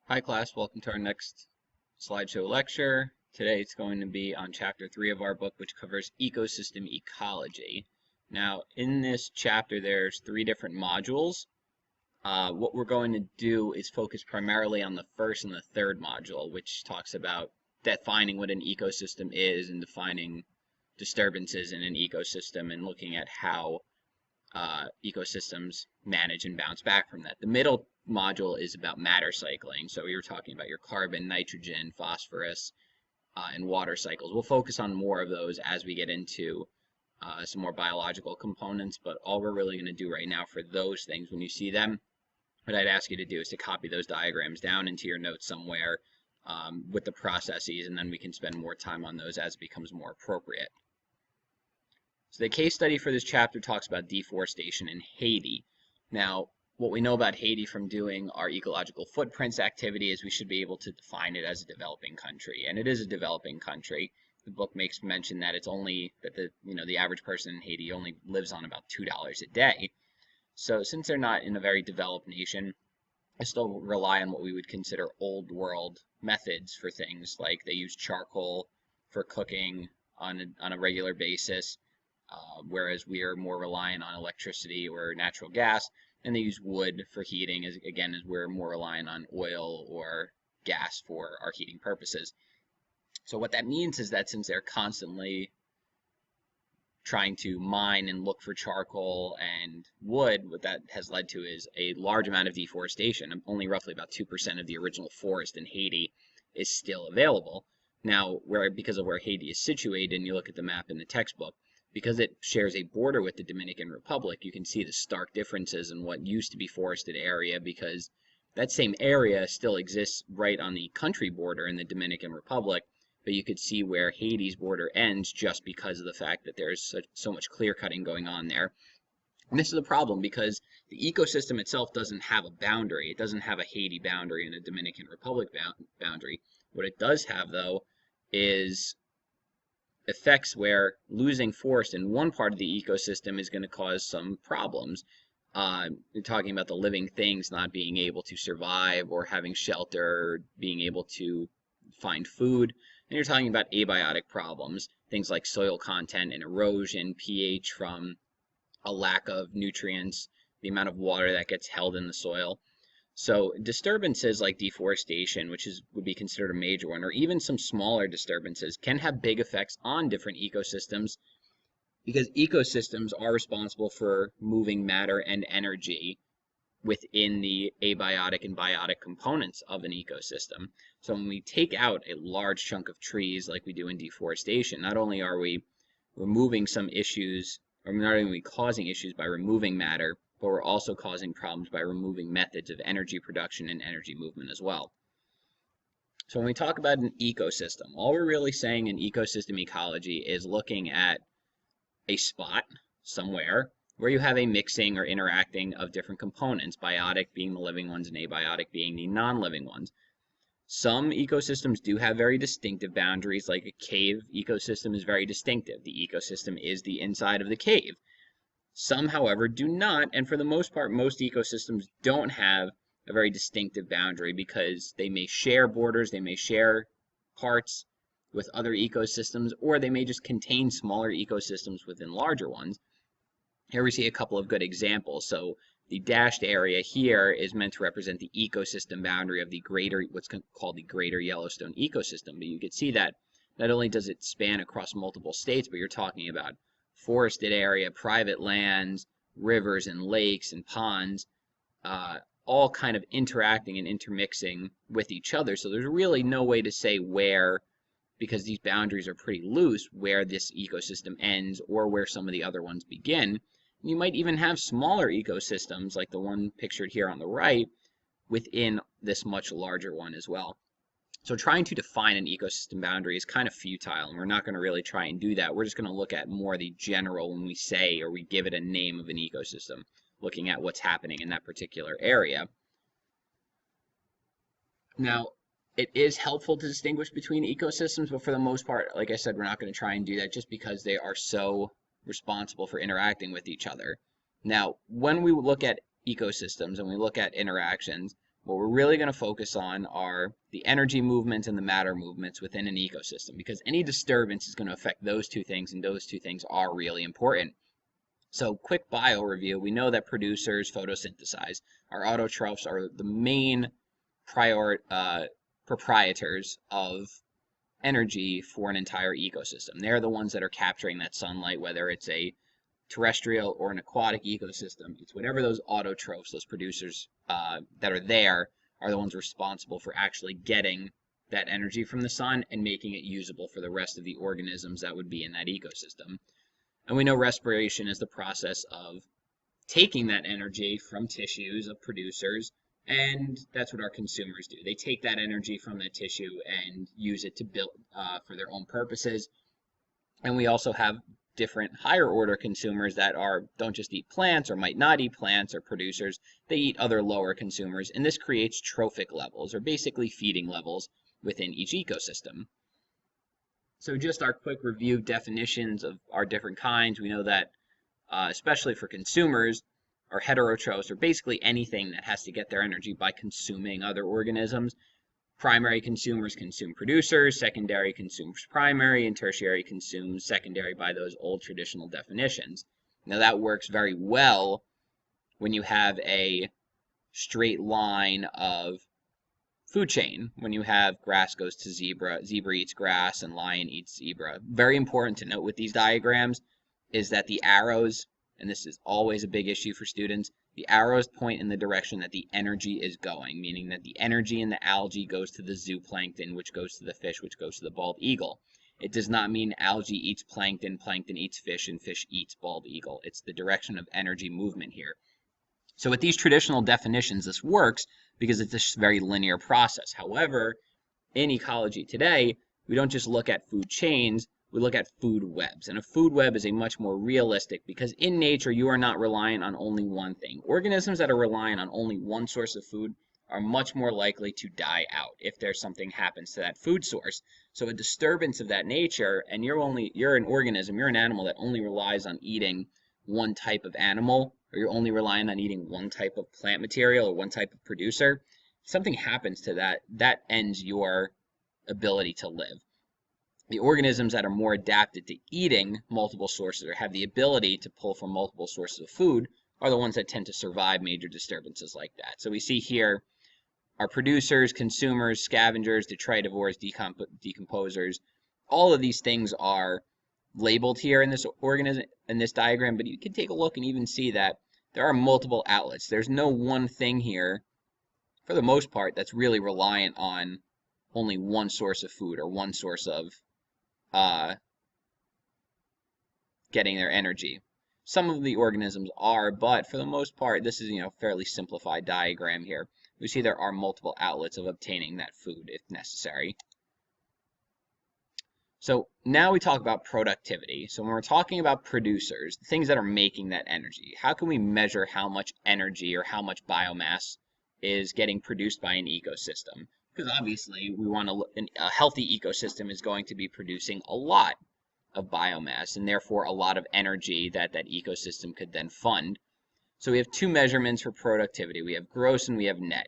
Hi class, welcome to our next slideshow lecture. Today it's going to be on chapter 3 of our book, which covers ecosystem ecology. Now in this chapter there's 3 different modules. What we're going to do is focus primarily on the first and the third module, which talks about defining what an ecosystem is and defining disturbances in an ecosystem and looking at how ecosystems manage and bounce back from that. The middle module is about matter cycling. So we were talking about your carbon, nitrogen, phosphorus, and water cycles. We'll focus on more of those as we get into some more biological components, but all we're really going to do right now for those things, when you see them, what I'd ask you to do is to copy those diagrams down into your notes somewhere with the processes, and then we can spend more time on those as it becomes more appropriate. So the case study for this chapter talks about deforestation in Haiti. Now, what we know about Haiti from doing our ecological footprints activity is we should be able to define it as a developing country, and it is a developing country. The book makes mention that it's only that the average person in Haiti only lives on about $2 a day. So since they're not in a very developed nation, they still rely on what we would consider old world methods for things, like they use charcoal for cooking on a regular basis. Whereas we are more reliant on electricity or natural gas, and they use wood for heating, as we're more reliant on oil or gas for our heating purposes. So what that means is that since they're constantly trying to mine and look for charcoal and wood, what that has led to is a large amount of deforestation. Only roughly about 2% of the original forest in Haiti is still available. Now, because of where Haiti is situated, and you look at the map in the textbook, because it shares a border with the Dominican Republic, you can see the stark differences in what used to be forested area, because that same area still exists right on the country border in the Dominican Republic, but you could see where Haiti's border ends just because of the fact that there's so much clear cutting going on there. And this is a problem because the ecosystem itself doesn't have a boundary. It doesn't have a Haiti boundary and a Dominican Republic boundary. What it does have, though, is effects where losing forest in one part of the ecosystem is going to cause some problems. You're talking about the living things not being able to survive or having shelter, or being able to find food. And you're talking about abiotic problems, things like soil content and erosion, pH from a lack of nutrients, the amount of water that gets held in the soil. So disturbances like deforestation, which would be considered a major one, or even some smaller disturbances, can have big effects on different ecosystems, because ecosystems are responsible for moving matter and energy within the abiotic and biotic components of an ecosystem. So when we take out a large chunk of trees like we do in deforestation, not only are we removing some issues, or not only are we causing issues by removing matter, but we're also causing problems by removing methods of energy production and energy movement as well. So when we talk about an ecosystem, all we're really saying in ecosystem ecology is looking at a spot somewhere where you have a mixing or interacting of different components, biotic being the living ones and abiotic being the non-living ones. Some ecosystems do have very distinctive boundaries, like a cave ecosystem is very distinctive. The ecosystem is the inside of the cave. Some, however, do not, and for the most part, most ecosystems don't have a very distinctive boundary because they may share borders, they may share parts with other ecosystems, or they may just contain smaller ecosystems within larger ones. Here we see a couple of good examples. So the dashed area here is meant to represent the ecosystem boundary of the what's called the Greater Yellowstone ecosystem. But you can see that not only does it span across multiple states, but you're talking about forested area, private lands, rivers and lakes and ponds, all kind of interacting and intermixing with each other. So there's really no way to say where, because these boundaries are pretty loose, where this ecosystem ends or where some of the other ones begin. You might even have smaller ecosystems like the one pictured here on the right within this much larger one as well. So trying to define an ecosystem boundary is kind of futile, and we're not going to really try and do that. We're just going to look at more the general when we say or we give it a name of an ecosystem, looking at what's happening in that particular area. Now, it is helpful to distinguish between ecosystems, but for the most part, like I said, we're not going to try and do that just because they are so responsible for interacting with each other. Now, when we look at ecosystems and we look at interactions, What we're really going to focus on are the energy movements and the matter movements within an ecosystem, because any disturbance is going to affect those two things, and those two things are really important. So quick bio review, we know that producers photosynthesize. Our autotrophs are the main proprietors of energy for an entire ecosystem. They're the ones that are capturing that sunlight, whether it's a terrestrial or an aquatic ecosystem. It's whatever those autotrophs, those producers that are there, are the ones responsible for actually getting that energy from the sun and making it usable for the rest of the organisms that would be in that ecosystem. And we know respiration is the process of taking that energy from tissues of producers, and that's what our consumers do. They take that energy from that tissue and use it to build for their own purposes. And we also have different higher order consumers that don't just eat plants or might not eat plants or producers. They eat other lower consumers, and this creates trophic levels, or basically feeding levels within each ecosystem. So just our quick review definitions of our different kinds. We know that especially for consumers, are heterotrophs, or basically anything that has to get their energy by consuming other organisms. Primary consumers consume producers, secondary consumes primary, and tertiary consumes secondary by those old traditional definitions. Now that works very well when you have a straight line of food chain, when you have grass goes to zebra, zebra eats grass, and lion eats zebra. Very important to note with these diagrams is that the arrows, and this is always a big issue for students, the arrows point in the direction that the energy is going, meaning that the energy in the algae goes to the zooplankton, which goes to the fish, which goes to the bald eagle. It does not mean algae eats plankton, plankton eats fish, and fish eats bald eagle. It's the direction of energy movement here. So with these traditional definitions, this works because it's a very linear process. However, in ecology today, we don't just look at food chains, we look at food webs. And a food web is a much more realistic, because in nature, you are not reliant on only one thing. Organisms that are reliant on only one source of food are much more likely to die out if there's something happens to that food source. So a disturbance of that nature, and you're an organism, you're an animal that only relies on eating one type of animal, or you're only relying on eating one type of plant material or one type of producer, if something happens to that, that ends your ability to live. The organisms that are more adapted to eating multiple sources, or have the ability to pull from multiple sources of food, are the ones that tend to survive major disturbances like that. So we see here our producers, consumers, scavengers, detritivores, decomposers. All of these things are labeled here in this diagram, but you can take a look and even see that there are multiple outlets. There's no one thing here, for the most part, that's really reliant on only one source of food or one source of getting their energy. Some of the organisms are, but for the most part, this is a fairly simplified diagram here. We see there are multiple outlets of obtaining that food if necessary. So now we talk about productivity. So when we're talking about producers, the things that are making that energy, how can we measure how much energy or how much biomass is getting produced by an ecosystem? Because obviously we want a healthy ecosystem is going to be producing a lot of biomass, and therefore a lot of energy that that ecosystem could then fund. So we have two measurements for productivity. We have gross and we have net.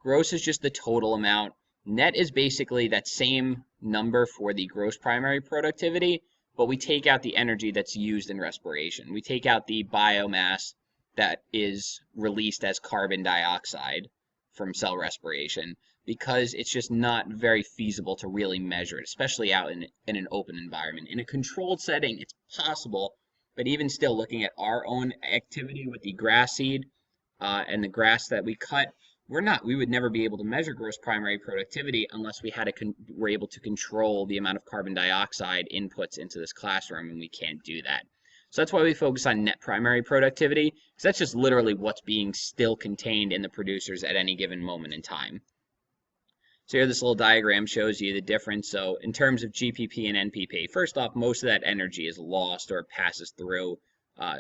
Gross is just the total amount. Net is basically that same number for the gross primary productivity, but we take out the energy that's used in respiration. We take out the biomass that is released as carbon dioxide from cell respiration, because it's just not very feasible to really measure it, especially out in an open environment. In a controlled setting, it's possible, but even still, looking at our own activity with the grass seed and the grass that we cut, we would never be able to measure gross primary productivity unless we were able to control the amount of carbon dioxide inputs into this classroom, and we can't do that. So that's why we focus on net primary productivity, because that's just literally what's being still contained in the producers at any given moment in time. So here this little diagram shows you the difference. So in terms of GPP and NPP, first off, most of that energy is lost or passes through,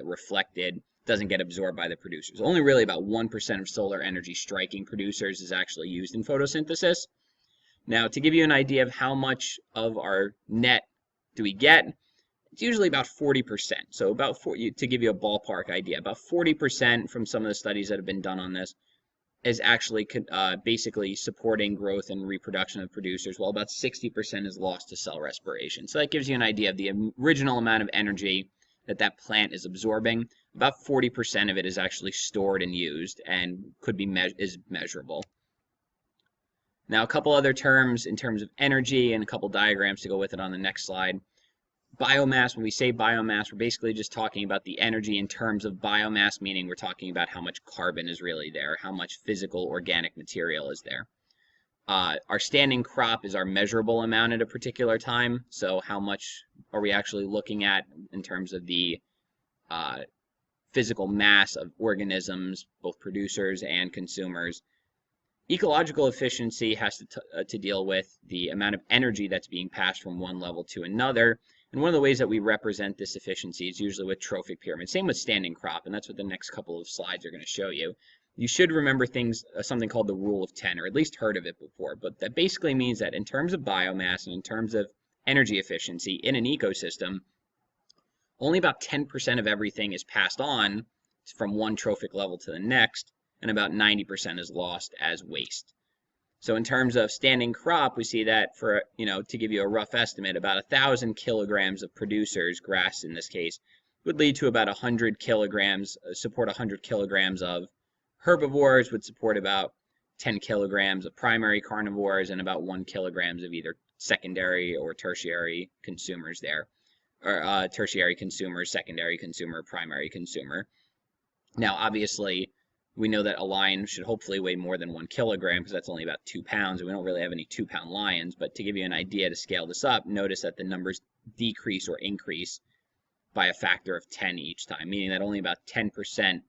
reflected, doesn't get absorbed by the producers. Only really about 1% of solar energy striking producers is actually used in photosynthesis. Now, to give you an idea of how much of our net do we get, it's usually about 40%. So about to give you a ballpark idea, about 40% from some of the studies that have been done on this is actually basically supporting growth and reproduction of producers, while about 60% is lost to cell respiration. So that gives you an idea of the original amount of energy that that plant is absorbing. About 40% of it is actually stored and used and could be is measurable. Now, a couple other terms in terms of energy and a couple diagrams to go with it on the next slide. Biomass, when we say biomass, we're basically just talking about the energy in terms of biomass, meaning we're talking about how much carbon is really there, how much physical organic material is there. Our standing crop is our measurable amount at a particular time. So how much are we actually looking at in terms of the physical mass of organisms, both producers and consumers? Ecological efficiency has to deal with the amount of energy that's being passed from one level to another. And one of the ways that we represent this efficiency is usually with trophic pyramids. Same with standing crop, and that's what the next couple of slides are going to show you. You should remember something called the rule of 10, or at least heard of it before. But that basically means that in terms of biomass and in terms of energy efficiency in an ecosystem, only about 10% of everything is passed on from one trophic level to the next, and about 90% is lost as waste. So in terms of standing crop, we see that for, to give you a rough estimate, about 1,000 kilograms of producers, grass in this case, would lead to about 100 kilograms, support 100 kilograms of herbivores, would support about 10 kilograms of primary carnivores, and about 1 kilograms of either secondary or tertiary consumers there, or tertiary consumer, secondary consumer, primary consumer. Now, obviously, we know that a lion should hopefully weigh more than 1 kilogram because that's only about 2 pounds, and we don't really have any 2-pound lions. But to give you an idea to scale this up, notice that the numbers decrease or increase by a factor of 10 each time, meaning that only about 10%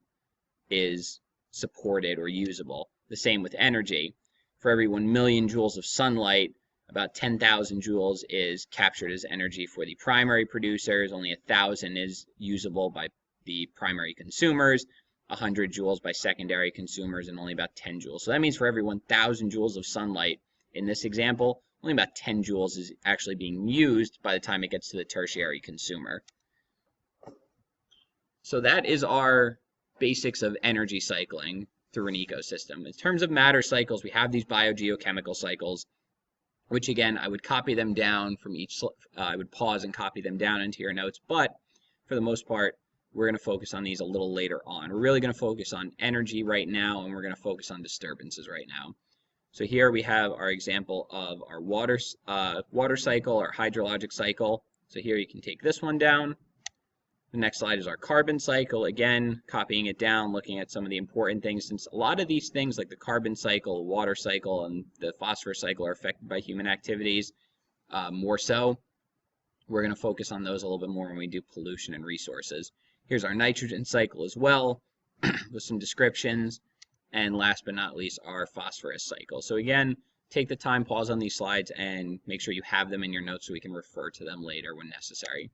is supported or usable. The same with energy. For every 1 million joules of sunlight, about 10,000 joules is captured as energy for the primary producers, only 1,000 is usable by the primary consumers, 100 joules by secondary consumers, and only about 10 joules. So that means for every 1,000 joules of sunlight in this example, only about 10 joules is actually being used by the time it gets to the tertiary consumer. So that is our basics of energy cycling through an ecosystem. In terms of matter cycles, we have these biogeochemical cycles, which again, I would copy them down from each, I would pause and copy them down into your notes, but for the most part, we're going to focus on these a little later on. We're really going to focus on energy right now, and we're going to focus on disturbances right now. So here we have our example of our water cycle, our hydrologic cycle. So here you can take this one down. The next slide is our carbon cycle. Again, copying it down, looking at some of the important things, since a lot of these things like the carbon cycle, water cycle, and the phosphorus cycle are affected by human activities more so. We're going to focus on those a little bit more when we do pollution and resources. Here's our nitrogen cycle as well, with some descriptions. And last but not least, our phosphorus cycle. So again, take the time, pause on these slides, and make sure you have them in your notes so we can refer to them later when necessary.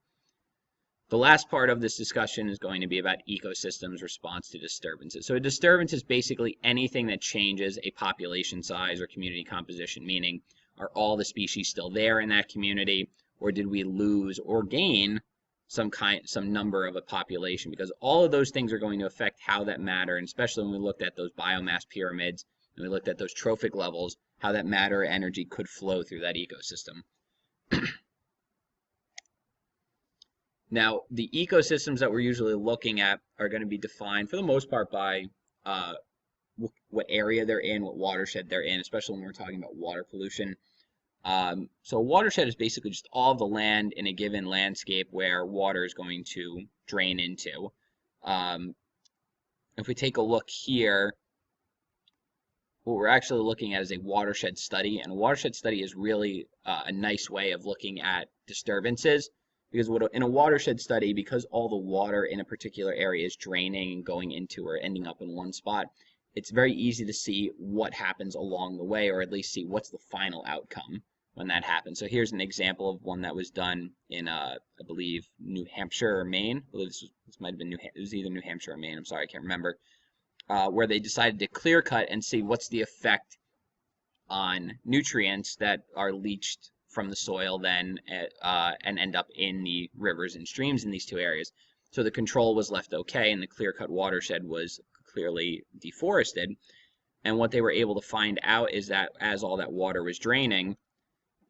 The last part of this discussion is going to be about ecosystems' response to disturbances. So a disturbance is basically anything that changes a population size or community composition, meaning are all the species still there in that community, or did we lose or gain some number of a population? Because all of those things are going to affect how that matter, and especially when we looked at those biomass pyramids and we looked at those trophic levels, how that matter or energy could flow through that ecosystem. Now, the ecosystems that we're usually looking at are going to be defined for the most part by what area they're in, what watershed they're in, especially when we're talking about water pollution. So a watershed is basically just all the land in a given landscape where water is going to drain into. If we take a look here, what we're actually looking at is a watershed study, and a watershed study is really a nice way of looking at disturbances, because in a watershed study, because all the water in a particular area is draining and going into or ending up in one spot, it's very easy to see what happens along the way, or at least see what's the final outcome when that happens. So here's an example of one that was done in, I believe, New Hampshire or Maine. I believe this might have been it was either New Hampshire or Maine. I'm sorry, I can't remember. Where they decided to clear cut and see what's the effect on nutrients that are leached from the soil then and end up in the rivers and streams in these two areas. So the control was left okay, and the clear-cut watershed was clearly deforested. And what they were able to find out is that as all that water was draining,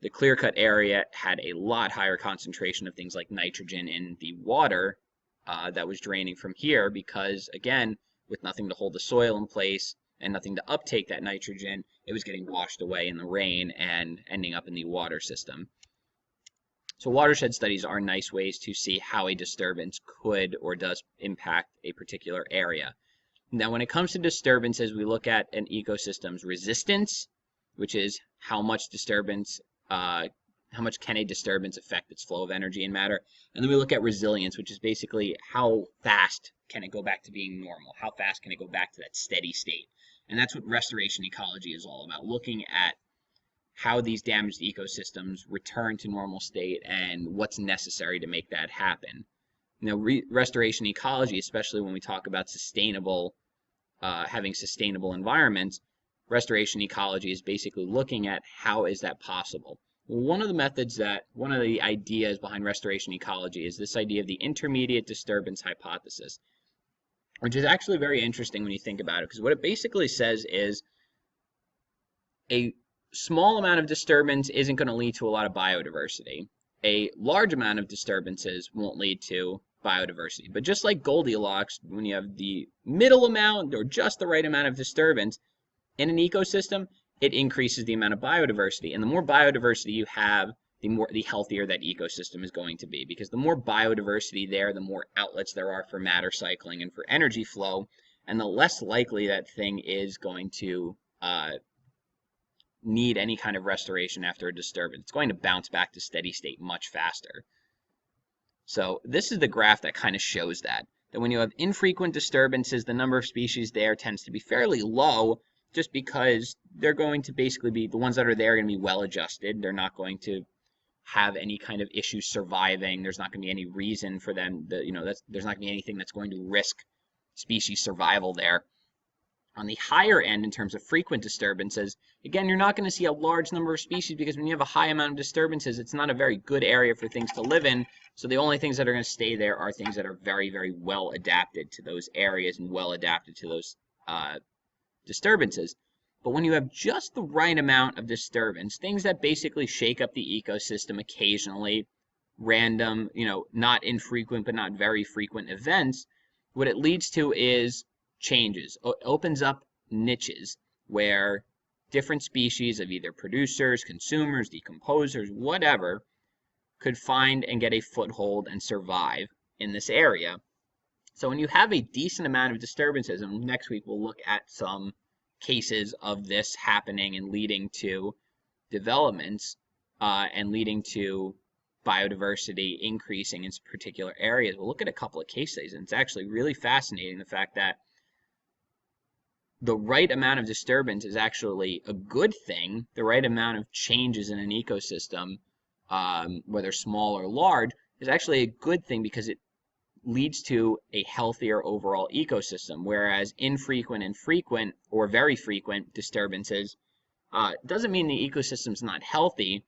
the clear-cut area had a lot higher concentration of things like nitrogen in the water that was draining from here because, again, with nothing to hold the soil in place and nothing to uptake that nitrogen, it was getting washed away in the rain and ending up in the water system. So watershed studies are nice ways to see how a disturbance could or does impact a particular area. Now, when it comes to disturbances, we look at an ecosystem's resistance, which is how much disturbance, how much can a disturbance affect its flow of energy and matter. And then we look at resilience, which is basically how fast can it go back to being normal? How fast can it go back to that steady state? And that's what restoration ecology is all about, looking at how these damaged ecosystems return to normal state and what's necessary to make that happen. You know, restoration ecology, especially when we talk about sustainable, having sustainable environments, restoration ecology is basically looking at how is that possible. Well, one of the ideas behind restoration ecology is this idea of the intermediate disturbance hypothesis, which is actually very interesting when you think about it, because what it basically says is a small amount of disturbance isn't going to lead to a lot of biodiversity. A large amount of disturbances won't lead to biodiversity. But just like Goldilocks, when you have the middle amount or just the right amount of disturbance in an ecosystem, it increases the amount of biodiversity. And the more biodiversity you have, the healthier that ecosystem is going to be. Because the more biodiversity there, the more outlets there are for matter cycling and for energy flow, and the less likely that thing is going to need any kind of restoration after a disturbance. It's going to bounce back to steady state much faster. So this is the graph that kind of shows that when you have infrequent disturbances, the number of species there tends to be fairly low, just because they're going to basically be, the ones that are there are going to be well adjusted. They're not going to have any kind of issues surviving. There's not going to be any reason for them, there's not going to be anything that's going to risk species survival there. On the higher end, in terms of frequent disturbances, again, you're not going to see a large number of species because when you have a high amount of disturbances, it's not a very good area for things to live in. So the only things that are going to stay there are things that are very, very well adapted to those areas and well adapted to those disturbances. But when you have just the right amount of disturbance, things that basically shake up the ecosystem occasionally, random, not infrequent but not very frequent events, what it leads to is changes. It opens up niches where different species of either producers, consumers, decomposers, whatever, could find and get a foothold and survive in this area. So when you have a decent amount of disturbances, and next week we'll look at some cases of this happening and leading to developments and leading to biodiversity increasing in particular areas. We'll look at a couple of case studies, and it's actually really fascinating the fact that the right amount of disturbance is actually a good thing. The right amount of changes in an ecosystem, whether small or large, is actually a good thing because it leads to a healthier overall ecosystem, whereas infrequent and frequent or very frequent disturbances doesn't mean the ecosystem's not healthy,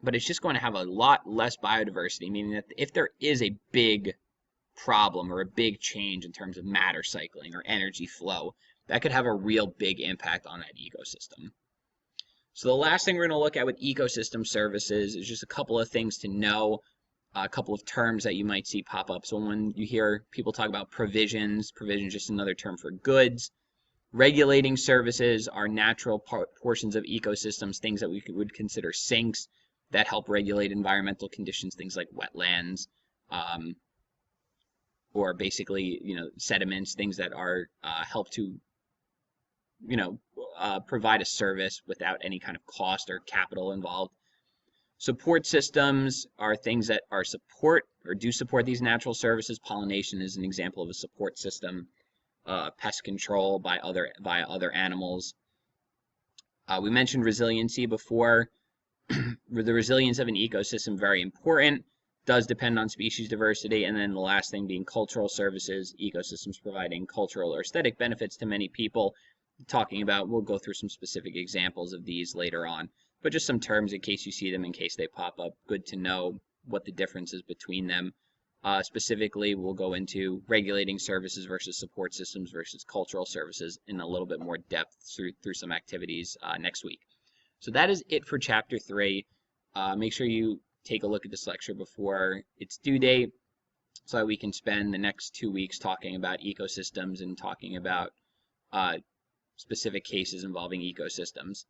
but it's just going to have a lot less biodiversity, meaning that if there is a big problem or a big change in terms of matter cycling or energy flow, that could have a real big impact on that ecosystem. So the last thing we're going to look at with ecosystem services is just a couple of things to know, a couple of terms that you might see pop up. So when you hear people talk about provisions is just another term for goods. Regulating services are natural portions of ecosystems, things that we would consider sinks that help regulate environmental conditions, things like wetlands, or basically, sediments, things that are help to provide a service without any kind of cost or capital involved. Support systems are things that are support or do support these natural services. Pollination is an example of a support system. Pest control by other animals. We mentioned resiliency before. The resilience of an ecosystem, very important, does depend on species diversity. And then the last thing being cultural services, ecosystems providing cultural or aesthetic benefits to many people. Talking about, we'll go through some specific examples of these later on, but just some terms in case you see them, in case they pop up. Good to know what the difference is between them. Specifically, we'll go into regulating services versus support systems versus cultural services in a little bit more depth through some activities next week. So that is it for Chapter 3. Make sure you take a look at this lecture before its due date so that we can spend the next 2 weeks talking about ecosystems and talking about specific cases involving ecosystems.